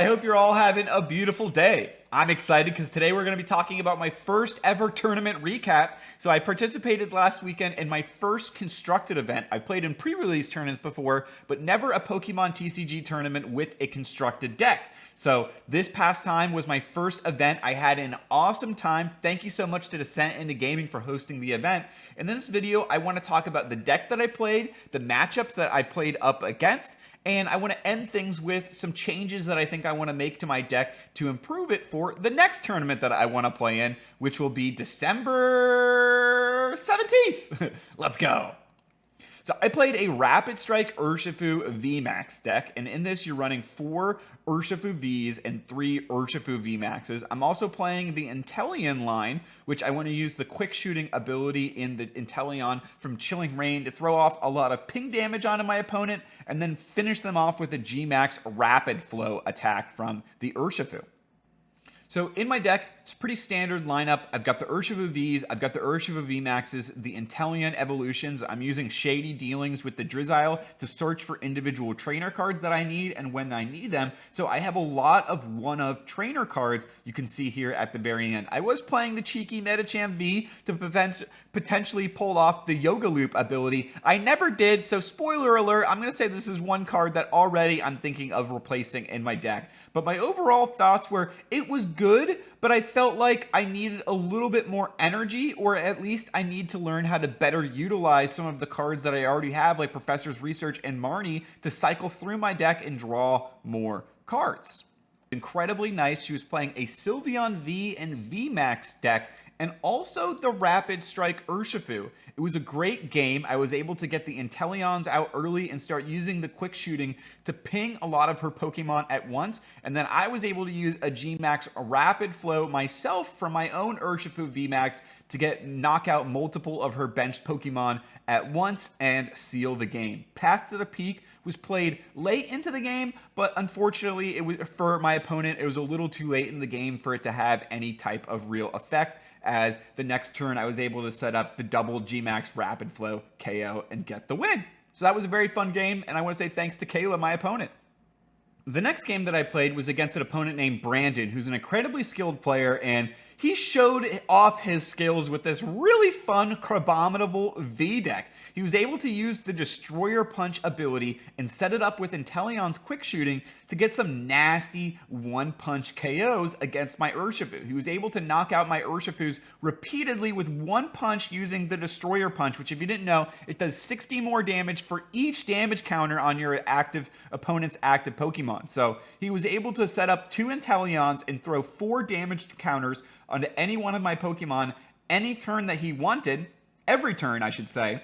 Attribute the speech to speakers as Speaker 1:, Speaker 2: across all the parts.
Speaker 1: hope you're all having a beautiful day. I'm excited because today we're going to be talking about my first ever tournament recap. So I participated last weekend in my first constructed event. I played in pre-release tournaments before, but never a Pokemon TCG tournament with a constructed deck. So this past time was my first event. I had an awesome time. Thank you so much to Descent into Gaming for hosting the event. In this video, I want to talk about the deck that I played, the matchups that I played up against, and I want to end things with some changes that I think I want to make to my deck to improve it for the next tournament that I want to play in, which will be December 17th. Let's go. So I played a Rapid Strike Urshifu VMAX deck, and in this you're running 4 Urshifu Vs and 3 Urshifu VMAXs. I'm also playing the Inteleon line, which I want to use the quick shooting ability in the Inteleon from Chilling Reign to throw off a lot of ping damage onto my opponent, and then finish them off with a G-Max Rapid Flow attack from the Urshifu. So in my deck, it's a pretty standard lineup. I've got the Urshifu Vs, I've got the Urshifu VMAXs, the Inteleon evolutions. I'm using Shady Dealings with the Drizzile to search for individual trainer cards that I need and when I need them. So I have a lot of one-of trainer cards you can see here at the very end. I was playing the cheeky Medicham V to potentially pull off the Yoga Loop ability. I never did, so spoiler alert, I'm going to say this is one card that already I'm thinking of replacing in my deck. But my overall thoughts were it was good, but I felt like I needed a little bit more energy, or at least I need to learn how to better utilize some of the cards that I already have, like Professor's Research and Marnie, to cycle through my deck and draw more cards. Incredibly nice. She was playing a Sylveon V and VMAX deck, and also the Rapid Strike Urshifu. It was a great game. I was able to get the Inteleons out early and start using the quick shooting to ping a lot of her Pokemon at once, and then I was able to use a G-Max Rapid Flow myself from my own Urshifu VMAX to knock out multiple of her benched Pokemon at once and seal the game. Path to the Peak was played late into the game, but unfortunately, for my opponent, it was a little too late in the game for it to have any type of real effect, as the next turn I was able to set up the double G-Max Rapid Flow KO and get the win. So that was a very fun game, and I want to say thanks to Kayla, my opponent. The next game that I played was against an opponent named Brandon, who's an incredibly skilled player, and he showed off his skills with this really fun Crabominable V deck. He was able to use the Destroyer Punch ability and set it up with Inteleon's quick shooting to get some nasty one-punch KOs against my Urshifu. He was able to knock out my Urshifus repeatedly with one punch using the Destroyer Punch, which, if you didn't know, it does 60 more damage for each damage counter on your opponent's active Pokemon. So he was able to set up 2 Inteleons and throw 4 damage counters onto any one of my Pokemon any turn that he wanted, every turn I should say,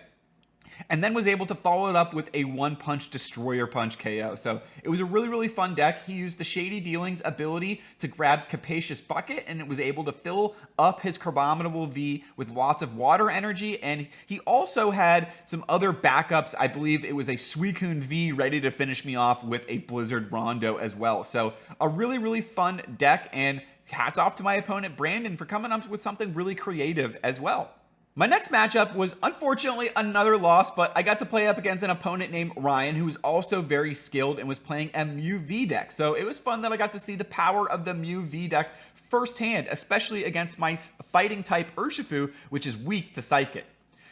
Speaker 1: and then was able to follow it up with a one-punch Destroyer Punch KO. So it was a really, really fun deck. He used the Shady Dealings ability to grab Capacious Bucket, and it was able to fill up his Crabominable V with lots of water energy, and he also had some other backups. I believe it was a Suicune V ready to finish me off with a Blizzard Rondo as well. So a really, really fun deck, and hats off to my opponent Brandon for coming up with something really creative as well. My next matchup was unfortunately another loss, but I got to play up against an opponent named Ryan, who was also very skilled and was playing a Mew V deck. So it was fun that I got to see the power of the Mew V deck firsthand, especially against my fighting type Urshifu, which is weak to Psychic.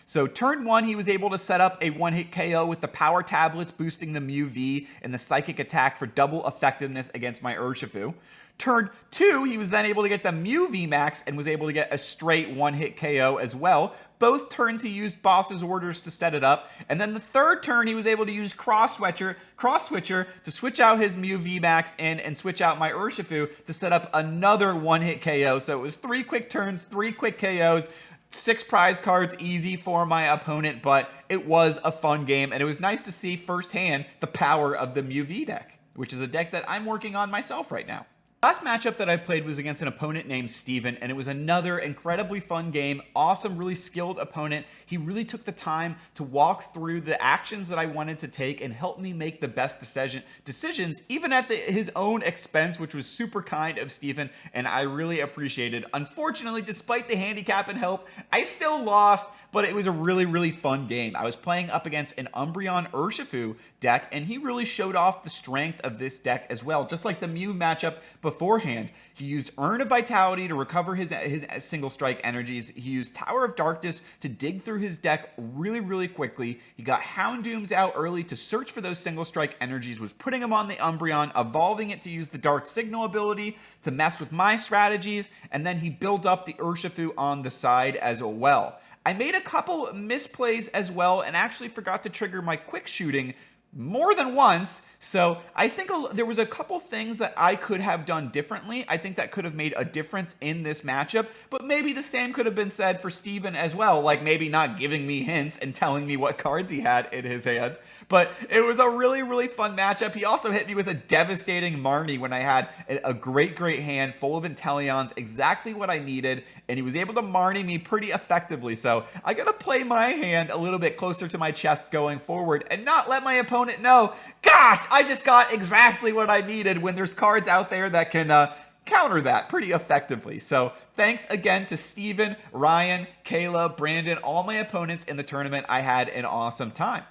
Speaker 1: So turn 1, he was able to set up a one-hit KO with the Power Tablets boosting the Mew V and the Psychic attack for double effectiveness against my Urshifu. Turn 2, he was then able to get the Mew VMAX and was able to get a straight one-hit KO as well. Both turns he used Boss's Orders to set it up. And then the third turn, he was able to use Cross Switcher to switch out his Mew VMAX and switch out my Urshifu to set up another one-hit KO. So it was 3 quick turns, 3 quick KOs. 6 prize cards, easy for my opponent, but it was a fun game, and it was nice to see firsthand the power of the Mew V deck, which is a deck that I'm working on myself right now. Last matchup that I played was against an opponent named Steven, and it was another incredibly fun game. Awesome, really skilled opponent. He really took the time to walk through the actions that I wanted to take and help me make the best decisions, even at his own expense, which was super kind of Steven, and I really appreciated. Unfortunately, despite the handicap and help, I still lost, but it was a really, really fun game. I was playing up against an Umbreon Urshifu deck, and he really showed off the strength of this deck as well. Just like the Mew matchup beforehand, he used Urn of Vitality to recover his single strike energies. He used Tower of Darkness to dig through his deck really, really quickly. He got Houndooms out early to search for those single strike energies, was putting him on the Umbreon, evolving it to use the Dark Signal ability to mess with my strategies, and then he built up the Urshifu on the side as well. I made a couple misplays as well and actually forgot to trigger my quick shooting more than once. So I think there was a couple things that I could have done differently. I think that could have made a difference in this matchup, but maybe the same could have been said for Steven as well, like maybe not giving me hints and telling me what cards he had in his hand. But it was a really, really fun matchup. He also hit me with a devastating Marnie when I had a great, great hand full of Inteleons, exactly what I needed, and he was able to Marnie me pretty effectively. So I gotta play my hand a little bit closer to my chest going forward and not let my opponent know, gosh, I just got exactly what I needed, when there's cards out there that can counter that pretty effectively. So thanks again to Steven, Ryan, Kayla, Brandon, all my opponents in the tournament. I had an awesome time.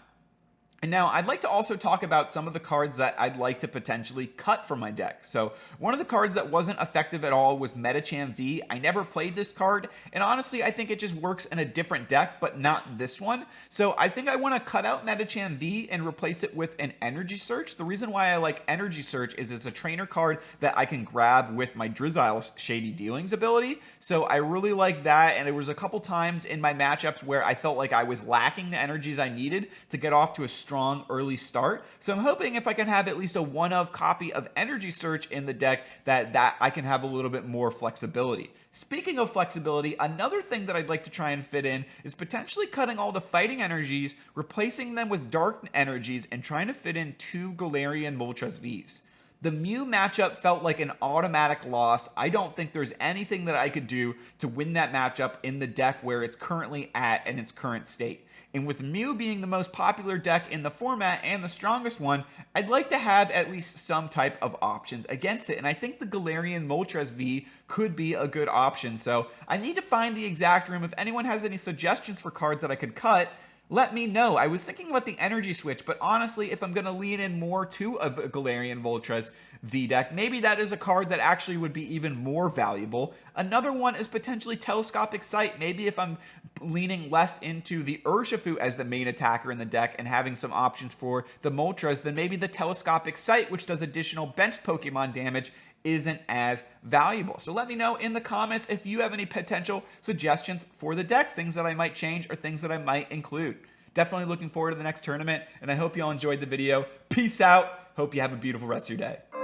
Speaker 1: And now I'd like to also talk about some of the cards that I'd like to potentially cut from my deck. So one of the cards that wasn't effective at all was Medicham V. I never played this card, and honestly, I think it just works in a different deck, but not this one. So I think I want to cut out Medicham V and replace it with an Energy Search. The reason why I like Energy Search is it's a trainer card that I can grab with my Drizzyle's Shady Dealings ability. So I really like that, and there was a couple times in my matchups where I felt like I was lacking the energies I needed to get off to a strong early start. So I'm hoping if I can have at least a one-of copy of Energy Search in the deck, that I can have a little bit more flexibility. Speaking of flexibility, another thing that I'd like to try and fit in is potentially cutting all the fighting energies, replacing them with dark energies, and trying to fit in 2 Galarian Moltres Vs. The Mew matchup felt like an automatic loss. I don't think there's anything that I could do to win that matchup in the deck where it's currently at in its current state. And with Mew being the most popular deck in the format and the strongest one, I'd like to have at least some type of options against it. And I think the Galarian Moltres V could be a good option. So I need to find the exact room. If anyone has any suggestions for cards that I could cut, let me know. I was thinking about the Energy Switch, but honestly, if I'm going to lean in more to a Galarian Moltres V deck, maybe that is a card that actually would be even more valuable. Another one is potentially Telescopic Sight. Maybe if I'm leaning less into the Urshifu as the main attacker in the deck and having some options for the Moltres, then maybe the Telescopic Sight, which does additional bench Pokemon damage, isn't as valuable. So let me know in the comments if you have any potential suggestions for the deck, things that I might change or things that I might include. Definitely looking forward to the next tournament, and I hope you all enjoyed the video. Peace out. Hope you have a beautiful rest of your day.